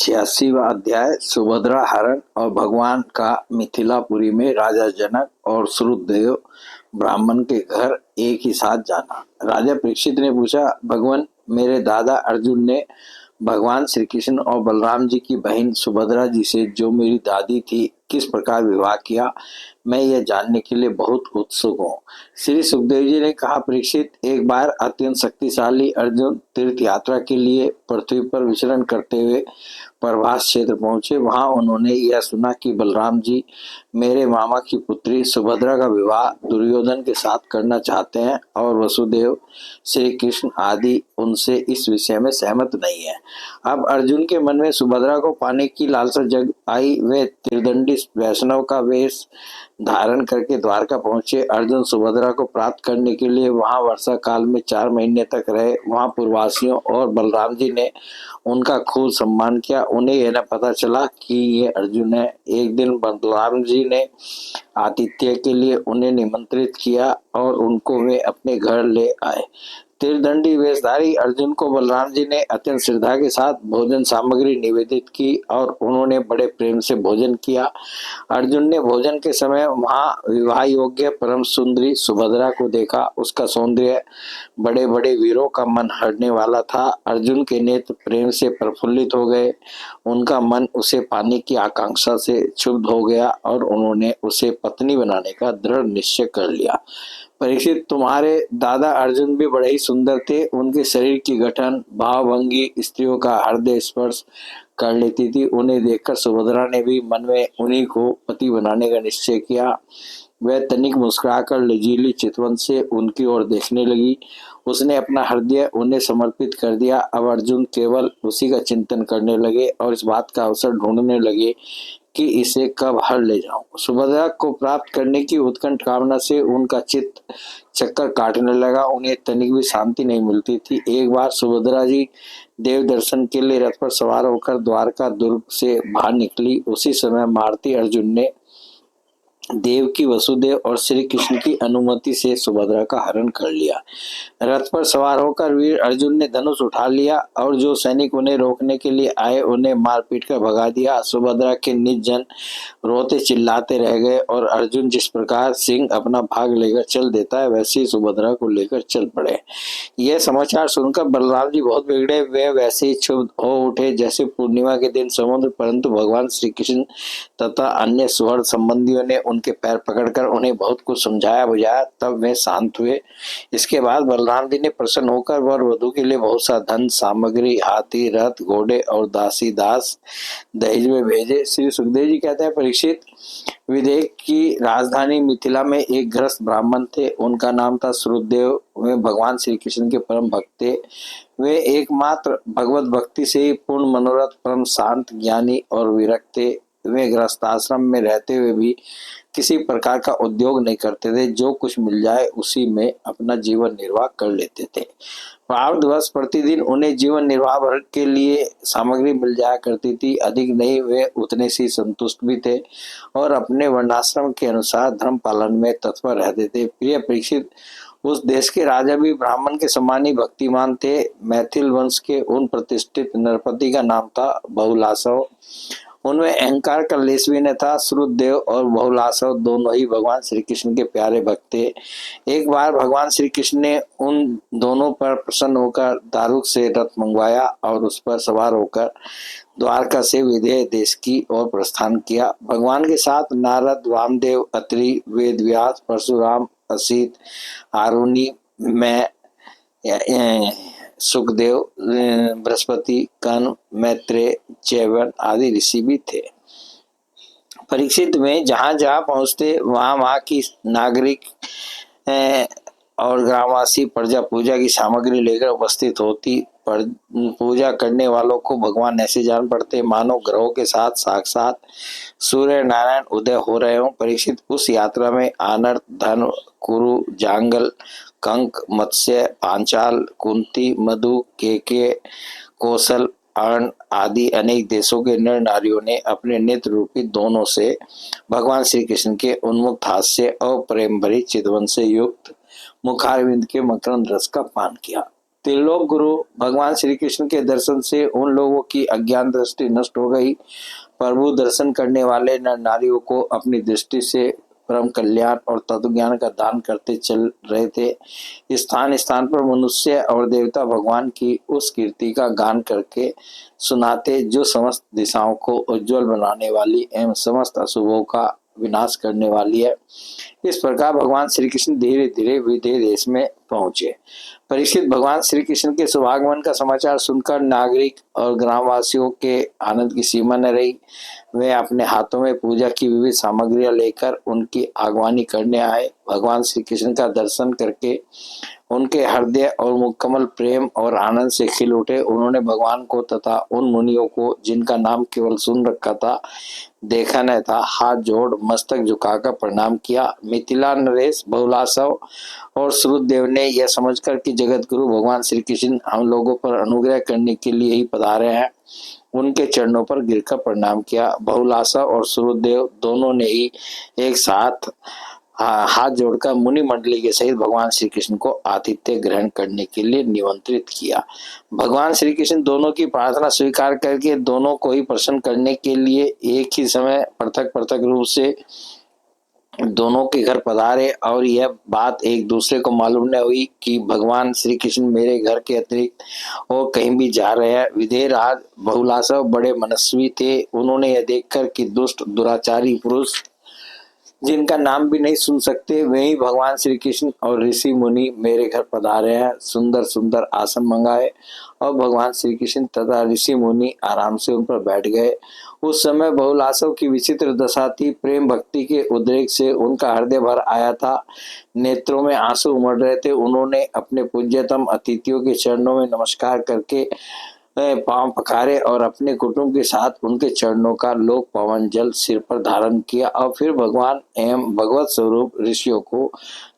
86वां अध्याय सुभद्रा हरण और भगवान का मिथिलापुरी में राजा जनक और श्रुतदेव ब्राह्मण के घर एक ही साथ जाना। राजा परीक्षित ने पूछा, भगवान, मेरे दादा अर्जुन ने भगवान श्री कृष्ण और बलराम जी की बहन सुभद्रा जी से, जो मेरी दादी थी, किस प्रकार विवाह किया, मैं यह जानने के लिए बहुत उत्सुक हूँ। श्री सुखदेव जी ने कहा, परीक्षित, एक बार अत्यंत शक्तिशाली अर्जुन तीर्थ यात्रा के लिए पृथ्वी पर विचरण करते हुए प्रभास क्षेत्र पहुंचे। वहां उन्होंने यह सुना कि बलराम जी मेरे मामा की पुत्री सुभद्रा का विवाह दुर्योधन के साथ करना चाहते हैं और वसुदेव, श्री कृष्ण आदि उनसे इस विषय में सहमत नहीं है। अब अर्जुन के मन में सुभद्रा को पाने की लालसा जग आई। वे त्रिदंडी वैष्णव का वेश धारण करके द्वारका पहुंचे। अर्जुन सुभद्रा को प्राप्त करने के लिए वहां वर्षा काल में 4 महीने तक रहे। वहां पूर्ववासियों और बलराम जी ने उनका खूब सम्मान किया। उन्हें यह न पता चला कि ये अर्जुन है। एक दिन बलराम जी ने आतिथ्य के लिए उन्हें निमंत्रित किया और उनको वे अपने घर ले आए। त्रिदंडी वेशधारी अर्जुन को बलराम जी ने अत्यंत श्रद्धा के साथ भोजन सामग्री निवेदित की और उन्होंने बड़े प्रेम से भोजन किया। अर्जुन ने भोजन के समय वहां विवाह योग्य परम सुंदरी सुभद्रा को देखा। उसका सौंदर्य बड़े बड़े वीरों का मन हरने वाला था। अर्जुन के नेत्र प्रेम से प्रफुल्लित हो गए। उनका मन उसे पाने की आकांक्षा से क्षुब्ध हो गया और उन्होंने उसे पत्नी बनाने का दृढ़ निश्चय कर लिया। परीक्षित, तुम्हारे दादा अर्जुन भी बड़े ही सुंदर थे। उनके शरीर की गठन, भावभंगी स्त्रियों का हृदय स्पर्श कर लेती थी। उन्हें देखकर सुभद्रा ने भी मन में उन्हीं को पति बनाने का निश्चय किया। वह तनिक मुस्कुराकर लजीली चितवन से उनकी ओर देखने लगी। उसने अपना हृदय उन्हें समर्पित कर दिया। अब अर्जुन केवल उसी का चिंतन करने लगे और इस बात का अवसर ढूंढने लगे कि इसे कब हर ले जाऊं। सुभद्रा को प्राप्त करने की उत्कंठ कामना से उनका चित्त चक्कर काटने लगा। उन्हें तनिक भी शांति नहीं मिलती थी। एक बार सुभद्रा जी देव दर्शन के लिए रथ पर सवार होकर द्वारका दुर्ग से बाहर निकली। उसी समय मारती अर्जुन ने देवकी, वसुदेव और श्री कृष्ण की अनुमति से सुभद्रा का हरण कर लिया। रथ पर सवार होकर वीर अर्जुन ने धनुष उठा लिया और जो सैनिक उन्हें रोकने के लिए आए उन्हें मार पीट कर भगा दिया। सुभद्रा के निज जन रोते चिल्लाते रह गए और अर्जुन जिस प्रकार सिंह अपना भाग लेकर चल देता है, वैसे ही सुभद्रा को लेकर चल पड़े। यह समाचार सुनकर बलराम जी बहुत बिगड़े। वे वैसे ही क्षुब्ध हो उठे जैसे पूर्णिमा के दिन समुद्र। परंतु भगवान श्री कृष्ण तथा अन्य सुहृद संबंधियों ने उनके पैर पकड़कर उन्हें बहुत कुछ समझाया बुझाया। तब वे शांत हुए। इसके बाद बलराम जी ने प्रसन्न होकर वर वधू के लिए बहुत सा धन सामग्री, हाथी, रथ, घोड़े और दासी दास दहेज में भेजे। श्री सुखदेव जी कहते हैं, परीक्षित, विदेह की राजधानी मिथिला में एक गृहस्थ ब्राह्मण थे। उनका नाम था श्रुतदेव। वे भगवान श्री कृष्ण के परम भक्त थे। वे एकमात्र भगवत भक्ति से ही पूर्ण मनोरथ, परम शांत, ज्ञानी और विरक्त थे। वे गृहस्थाश्रम में रहते हुए भी किसी प्रकार का उद्योग नहीं करते थे। जो कुछ मिल जाए उसी में अपना जीवन निर्वाह कर लेते थे। प्रारब्धवश प्रतिदिन उन्हें जीवन निर्वाह भर के लिए सामग्री मिल जाया करती थी। अधिक नहीं, वे उतने से संतुष्ट भी थे और अपने वर्णाश्रम के अनुसार धर्म पालन में तत्पर रहते थे। प्रिय परीक्षित, उस देश के राजा भी ब्राह्मण के समान ही भक्तिमान थे। मैथिल वंश के उन प्रतिष्ठित नरपति का नाम था बहुलासव। उनमें अहंकार का लेश भी न था। श्रुतदेव और बहुलासव दोनों ही भगवान श्री कृष्ण के प्यारे भक्त थे। एक बार भगवान श्री कृष्ण ने उन दोनों पर प्रसन्न होकर दारुक से रथ मंगवाया और उस पर सवार होकर द्वारका से विदेह देश की ओर प्रस्थान किया। भगवान के साथ नारद, वामदेव, अत्रि, वेदव्यास, परशुराम, असित, आरुणि, मैं, सुखदेव, बृहस्पति, कर्ण, मैत्रेय, च्यवन आदि ऋषि भी थे। परीक्षित में जहां जहां पहुंचते वहां वहां की नागरिक और ग्रामवासी प्रजा पूजा की सामग्री लेकर उपस्थित होती। पर पूजा करने वालों को भगवान ऐसे जान पड़ते मानो ग्रहों के साथ साक्षात सूर्य नारायण उदय हो रहे हों। परीक्षित, उस यात्रा में आनर्त, धन, कुरु, जांगल, कंक, मत्स्य, पांचाल, कुंती, मधु, केके, कौशल, अर्ण आदि अनेक देशों के नर नारियों ने अपने नेत्र रूपी दोनों से भगवान श्री कृष्ण के उन्मुक्त हास्य और प्रेम भरी चितवन से युक्त मुखारविंद के मकरंद रस का पान किया। त्रिलोक गुरु भगवान श्री कृष्ण के दर्शन से उन लोगों की अज्ञान दृष्टि नष्ट हो गई। प्रभु दर्शन करने वाले नर नारियों को अपनी दृष्टि से परम कल्याण और तत्व ज्ञान का दान करते चल रहे थे। स्थान स्थान पर मनुष्य और देवता भगवान की उस कीर्ति का गान करके सुनाते जो समस्त दिशाओं को उज्जवल बनाने वाली एवं समस्त अशुभों का विनाश करने वाली है। इस प्रकार भगवान श्री कृष्ण धीरे धीरे विदेह देश में पहुंचे। परीक्षित, भगवान श्री कृष्ण के शुभागमन का समाचार सुनकर नागरिक और ग्रामवासियों के आनंद की सीमा न रही। वे अपने हाथों में पूजा की विविध सामग्रियां लेकर उनकी आगवानी करने आए। भगवान श्री कृष्ण का दर्शन करके उनके हृदय और मुकम्मल प्रेम और आनंद से खिल उठे। उन्होंने भगवान को तथा उन मुनियों को जिनका नाम केवल सुन रखा था, देखा न था, हाथ जोड़ मस्तक झुकाकर प्रणाम किया। मिथिला नरेश, बहुलासव और श्रुतदेव ने यह समझकर कि जगत गुरु भगवान श्री कृष्ण हम लोगों पर अनुग्रह करने के लिए ही पधारे हैं, उनके चरणों पर गिरकर प्रणाम किया। बहुलासव और श्रुतदेव दोनों ने ही एक साथ हाथ जोड़कर मुनि मंडली के सहित भगवान श्री कृष्ण को आतिथ्य ग्रहण करने के लिए निमंत्रित किया। भगवान श्री कृष्ण दोनों की प्रार्थना स्वीकार करके दोनों को ही प्रसन्न करने के लिए एक ही समय पृथक पृथक रूप से दोनों के घर पधारे और यह बात एक दूसरे को मालूम न हुई कि भगवान श्री कृष्ण मेरे घर के अतिरिक्त और कहीं भी जा रहे हैं। विदेह राज बहुलासव बड़े मनस्वी थे। उन्होंने यह देखकर कि दुष्ट दुराचारी पुरुष जिनका नाम भी नहीं सुन सकते, वही भगवान श्री कृष्ण और ऋषि मुनि मेरे घर पधारे हैं, सुंदर सुंदर आसन मंगाए और भगवान श्री कृष्ण तथा ऋषि मुनि आराम से उन पर बैठ गए। उस समय बहुलासव की विचित्र दशा थी। प्रेम भक्ति के उद्रेक से उनका हृदय भर आया था, नेत्रों में आंसू उमड़ रहे थे। उन्होंने अपने पूज्यतम अतिथियों के चरणों में नमस्कार करके पांव पखारे और अपने कुटुंब के साथ उनके चरणों का लोक पवन जल सिर पर धारण किया और फिर भगवान एवं भगवत स्वरूप ऋषियों को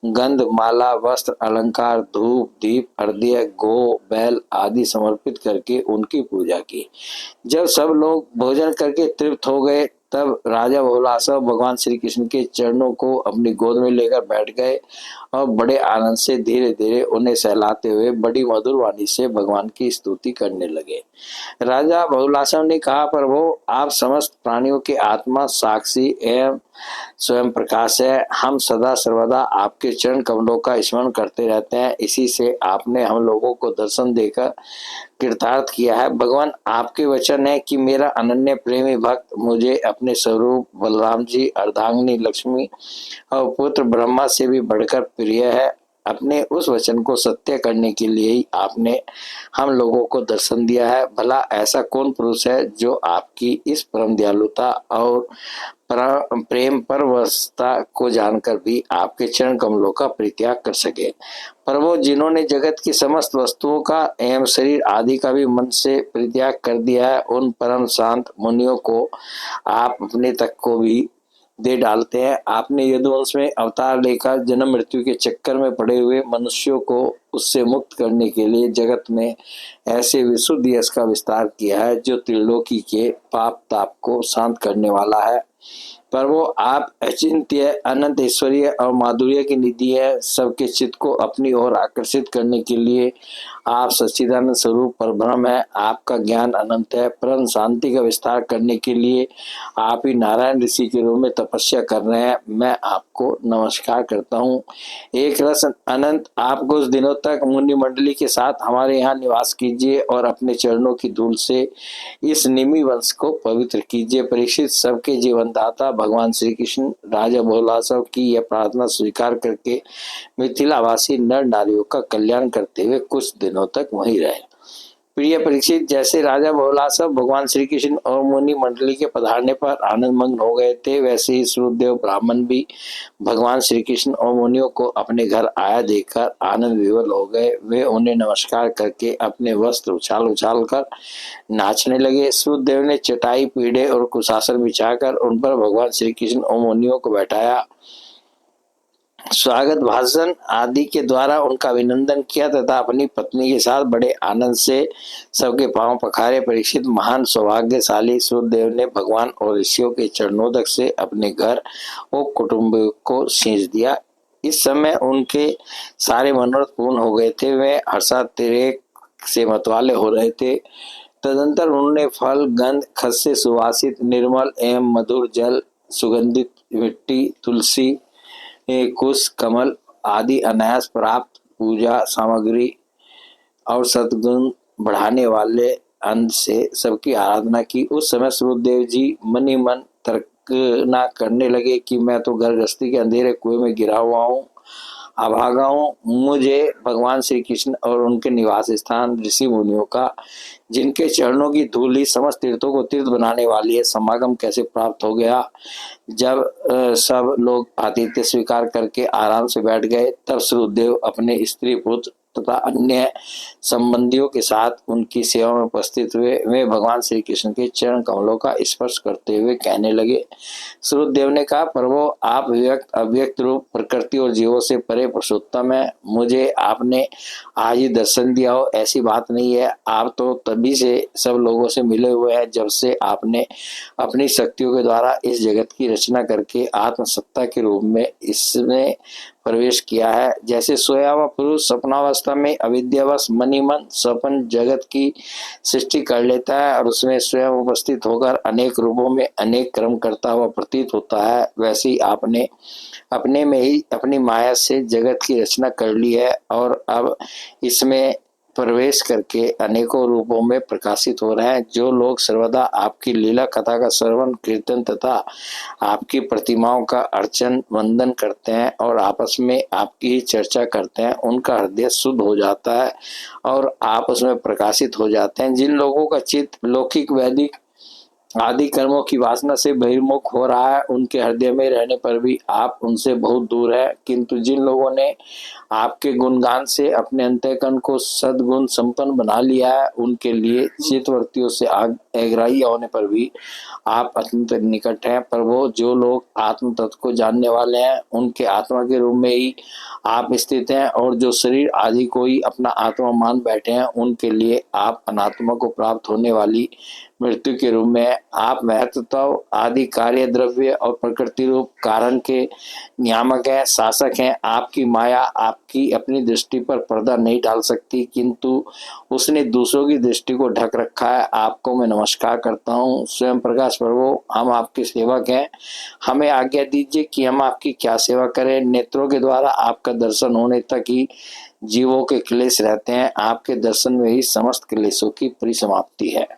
गंध, माला, वस्त्र, अलंकार, धूप, दीप, अर्घ्य, गो, बैल आदि समर्पित करके उनकी पूजा की। जब सब लोग भोजन करके तृप्त हो गए, तब राजा बहुलासव भगवान श्री कृष्ण के चरणों को अपनी गोद में लेकर बैठ गए और बड़े आनंद से धीरे धीरे उन्हें सहलाते हुए बड़ी मधुर वाणी से भगवान की स्तुति करने लगे। राजा बहुलासव ने कहा, प्रभु, आप समस्त प्राणियों के आत्मा, साक्षी एवं स्वयं प्रकाश है। हम सदा सर्वदा आपके चरण कमलों का स्मरण करते रहते हैं। इसी से आपने हम लोगों को दर्शन देकर कृतार्थ किया है। भगवान, आपके वचन है कि मेरा अनन्य प्रेमी भक्त मुझे अपने स्वरूप बलराम जी, अर्धांगिनी लक्ष्मी और पुत्र ब्रह्मा से भी बढ़कर प्रिय है। अपने उस वचन को सत्य करने के लिए ही आपने हम लोगों को दर्शन दिया है। भला ऐसा कौन पुरुष है जो आपकी इस परम दयालुता और प्रेम परवशता को जानकर भी आपके चरण कमलों का परित्याग कर सके। प्रभु, जिन्होंने जगत की समस्त वस्तुओं का एवं शरीर आदि का भी मन से परित्याग कर दिया है, उन परम शांत मुनियों को आप अपने तक को भी दे डालते हैं। आपने यदुवंश में अवतार लेकर जन्म मृत्यु के चक्कर में पड़े हुए मनुष्यों को उससे मुक्त करने के लिए जगत में ऐसे विशुद्ध यश का विस्तार किया है जो त्रिलोकी के पाप ताप को शांत करने वाला है। प्रभु, आप अचिंत्य, अनंत ऐश्वर्य और माधुर्य की निधि है। सबके चित्त को अपनी ओर आकर्षित करने के लिए आप सच्चिदानंद स्वरूप परब्रह्म है। आपका ज्ञान अनंत है। परम शांति का विस्तार करने के लिए आप ही नारायण ऋषि के रूप में तपस्या कर रहे हैं। मैं आपको नमस्कार करता हूँ। एक रस अनंत, आप कुछ दिनों तक मुनि मंडली के साथ हमारे यहाँ निवास कीजिए और अपने चरणों की धूल से इस निमि वंश को पवित्र कीजिए। परीक्षित, सबके जीवनदाता भगवान श्री कृष्ण राजा बहुलासव की यह प्रार्थना स्वीकार करके मिथिलावासी नर नारियों का कल्याण करते हुए कुछ दिनों तक वहीं रहे। प्रिय परीक्षित, जैसे राजा बहुलासव भगवान श्री कृष्ण और मुनि मंडली के पधारने पर आनंद मग्न हो गए थे, वैसे ही श्रुतदेव ब्राह्मण भी भगवान श्री कृष्ण और मुनियों को अपने घर आया देखकर आनंद विवल हो गए। वे उन्हें नमस्कार करके अपने वस्त्र उछाल उछाल कर नाचने लगे। श्रुतदेव ने चटाई, पीढ़े और कुशासन बिछाकर उन पर भगवान श्री कृष्ण और मुनियों को बैठाया, स्वागत भाषण आदि के द्वारा उनका अभिनंदन किया तथा अपनी पत्नी के साथ बड़े आनंद से सबके पांव पखारे। परीक्षित, महान सौभाग्यशाली श्रुतदेव ने भगवान और ऋषियों के चरणोदक से अपने घर और कुटुंब को सींच दिया। इस समय उनके सारे मनोरथ पूर्ण हो गए थे। वे हर्षातिरेक से मतवाले हो रहे थे। तदंतर उन्होंने फल, गंध, खस से सुवासित निर्मल एवं मधुर जल, सुगंधित मिट्टी, तुलसी, कुश, कमल आदि अनायास प्राप्त पूजा सामग्री और सद्गुण बढ़ाने वाले अन्न से सबकी आराधना की। उस समय सूर्यदेव जी मन ही मन तर्कना करने लगे कि मैं तो घर गृहस्थी के अंधेरे कुएं में गिरा हुआ हूँ, अभागा हूँ। मुझे भगवान श्री कृष्ण और उनके निवास स्थान ऋषि मुनियों का, जिनके चरणों की धूल ही समस्त तीर्थों को तीर्थ बनाने वाली है, समागम कैसे प्राप्त हो गया। जब सब लोग आतिथ्य स्वीकार करके आराम से बैठ गए, तब सूर्यदेव अपने स्त्री पुत्र तथा अन्य संबंधियों के साथ उनकी सेवा में उपस्थित हुए। वे भगवान श्री कृष्ण के चरण कमलों का स्पर्श करते हुए कहने लगे। सूर्यदेव ने कहा, प्रभु आप व्यक्त अव्यक्त रूप प्रकृति और जीवों से परे पुरुषोत्तम है। मुझे आपने आज ही दर्शन दिया हो ऐसी बात नहीं है। आप तो तभी से सब लोगों से मिले हुए हैं जब से आपने अपनी शक्तियों के द्वारा इस जगत की रचना करके आत्मसत्ता के रूप में इसमें प्रवेश किया है। जैसे सोया हुआ पुरुष सपनावस्था में अविद्यावश मन ही मन सपन जगत की सृष्टि कर लेता है और उसमें स्वयं उपस्थित होकर अनेक रूपों में अनेक कर्म करता हुआ प्रतीत होता है, वैसे ही आपने अपने में ही अपनी माया से जगत की रचना कर ली है और अब इसमें प्रवेश करके अनेकों रूपों में प्रकाशित हो रहे हैं। जो लोग सर्वदा आपकी लीला कथा का श्रवण कीर्तन तथा आपकी प्रतिमाओं का अर्चन वंदन करते हैं और आपस में आपकी चर्चा करते हैं, उनका हृदय शुद्ध हो जाता है और आप उसमें प्रकाशित हो जाते हैं। जिन लोगों का चित्त लौकिक वैदिक आदि कर्मों की वासना से बहिर्मुख हो रहा है, उनके हृदय में रहने पर भी आप उनसे बहुत दूर है। किंतु जिन लोगों ने आपके गुणगान से अपने अंतःकरण को सद्गुण संपन्न बना लिया है, उनके लिए चित्तवृत्तियों से अग्राह्य होने पर भी आप अत्यंत निकट हैं। प्रभु जो लोग आत्म तत्व को जानने वाले हैं, उनके आत्मा के रूप में ही आप स्थित हैं और जो शरीर आदि को ही अपना आत्मा मान बैठे हैं, उनके लिए आप अनात्मा को प्राप्त होने वाली मृत्यु के रूप में आप महत्व आदि कार्य द्रव्य और प्रकृति रूप कारण के नियामक हैं, शासक हैं। आपकी माया आपकी अपनी दृष्टि पर पर्दा नहीं डाल सकती, किंतु उसने दूसरों की दृष्टि को ढक रखा है। आपको मैं नमस्कार करता हूँ। स्वयं प्रकाश प्रभु, हम आपके सेवक हैं, हमें आज्ञा दीजिए कि हम आपकी क्या सेवा करें। नेत्रों के द्वारा आपका दर्शन होने तक ही जीवों के क्लेश रहते हैं, आपके दर्शन में ही समस्त क्लेशों की परिसमाप्ति है।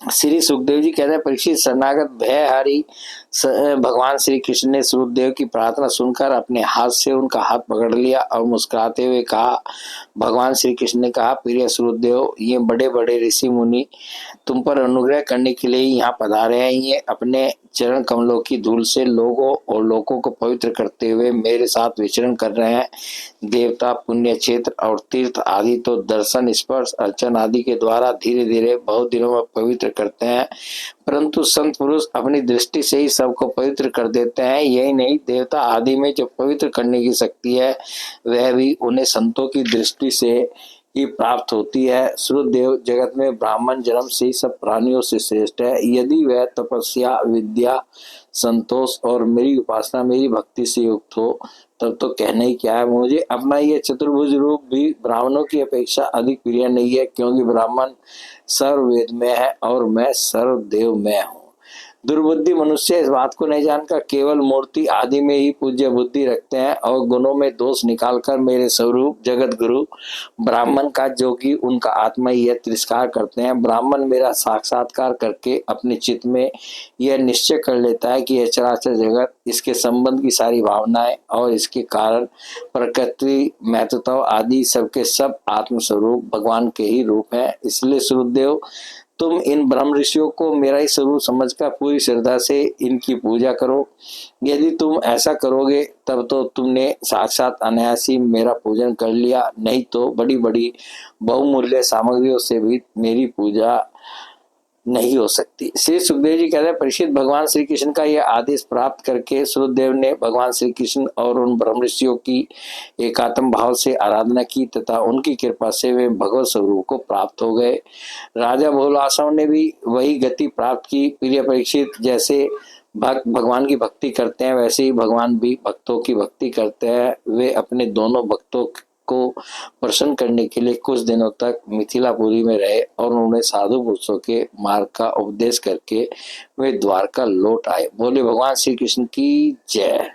श्री सुखदेव जी कहते हैं, परीक्षित शरणागत भय हरि भगवान श्री कृष्ण ने सूर्यदेव की प्रार्थना सुनकर अपने हाथ से उनका हाथ पकड़ लिया और मुस्कुराते हुए कहा। भगवान श्री कृष्ण ने कहा, प्रिय सूर्यदेव, ये बड़े बड़े ऋषि मुनि तुम पर अनुग्रह करने के लिए यहाँ पधारे हैं। ये अपने चरण कमलों की धूल से लोगों और लोगों को पवित्र करते हुए मेरे साथ विचरण कर रहे हैं। देवता, पुण्य क्षेत्र और तीर्थ आदि तो दर्शन, स्पर्श, अर्चन आदि के द्वारा धीरे धीरे बहुत दिनों में पवित्र करते हैं, परंतु संत पुरुष अपनी दृष्टि से ही सबको पवित्र कर देते हैं। यही नहीं, देवता आदि में जो पवित्र करने की शक्ति है, वह भी उन्हें संतों की दृष्टि से ही प्राप्त होती है। सूर्यदेव जगत में ब्राह्मण जन्म से ही सब प्राणियों से श्रेष्ठ है। यदि वह तपस्या, विद्या, संतोष और मेरी उपासना, मेरी भक्ति से युक्त हो, तब तो कहना ही क्या है। मुझे अपना यह चतुर्भुज रूप भी ब्राह्मणों की अपेक्षा अधिक प्रिय नहीं है, क्योंकि ब्राह्मण सर्ववेद में है और मैं सर्वदेव में हूँ। दुर्बुद्धि मनुष्य इस बात को नहीं जानकर केवल मूर्ति आदि में ही पूज्य बुद्धि रखते हैं और गुणों में दोष निकालकर मेरे स्वरूप जगत गुरु ब्राह्मण का, जो कि उनका आत्मा ही है, तिरस्कार करते हैं। ब्राह्मण मेरा साक्षात्कार करके अपने चित्त में यह निश्चय कर लेता है कि यह चराचर जगत, इसके संबंध की सारी भावनाएं और इसके कारण प्रकृति, महत्व आदि सबके सब आत्मस्वरूप भगवान के ही रूप है। इसलिए सूर्यदेव, तुम इन ब्रह्म ऋषियों को मेरा ही स्वरूप समझकर पूरी श्रद्धा से इनकी पूजा करो। यदि तुम ऐसा करोगे तब तो तुमने साक्षात अनायासी मेरा पूजन कर लिया, नहीं तो बड़ी बड़ी बहुमूल्य सामग्रियों से भी मेरी पूजा नहीं हो सकती। श्री सुखदेव जी कहते हैं, परीक्षित, भगवान श्री कृष्ण का यह आदेश प्राप्त करके सूर्यदेव ने भगवान श्री कृष्ण और उन ब्रह्म ऋषियों की एकात्म भाव से आराधना की तथा उनकी कृपा से वे भगवत स्वरूप को प्राप्त हो गए। राजा भोलासव ने भी वही गति प्राप्त की। प्रिय परीक्षित, जैसे भक्त भगवान की भक्ति करते हैं, वैसे ही भगवान भी भक्तों की भक्ति करते हैं। वे अपने दोनों भक्तों को प्रसन्न करने के लिए कुछ दिनों तक मिथिलापुरी में रहे और उन्होंने साधु पुरुषों के मार्ग का उपदेश करके वे द्वारका लौट आए। बोले भगवान श्री कृष्ण की जय।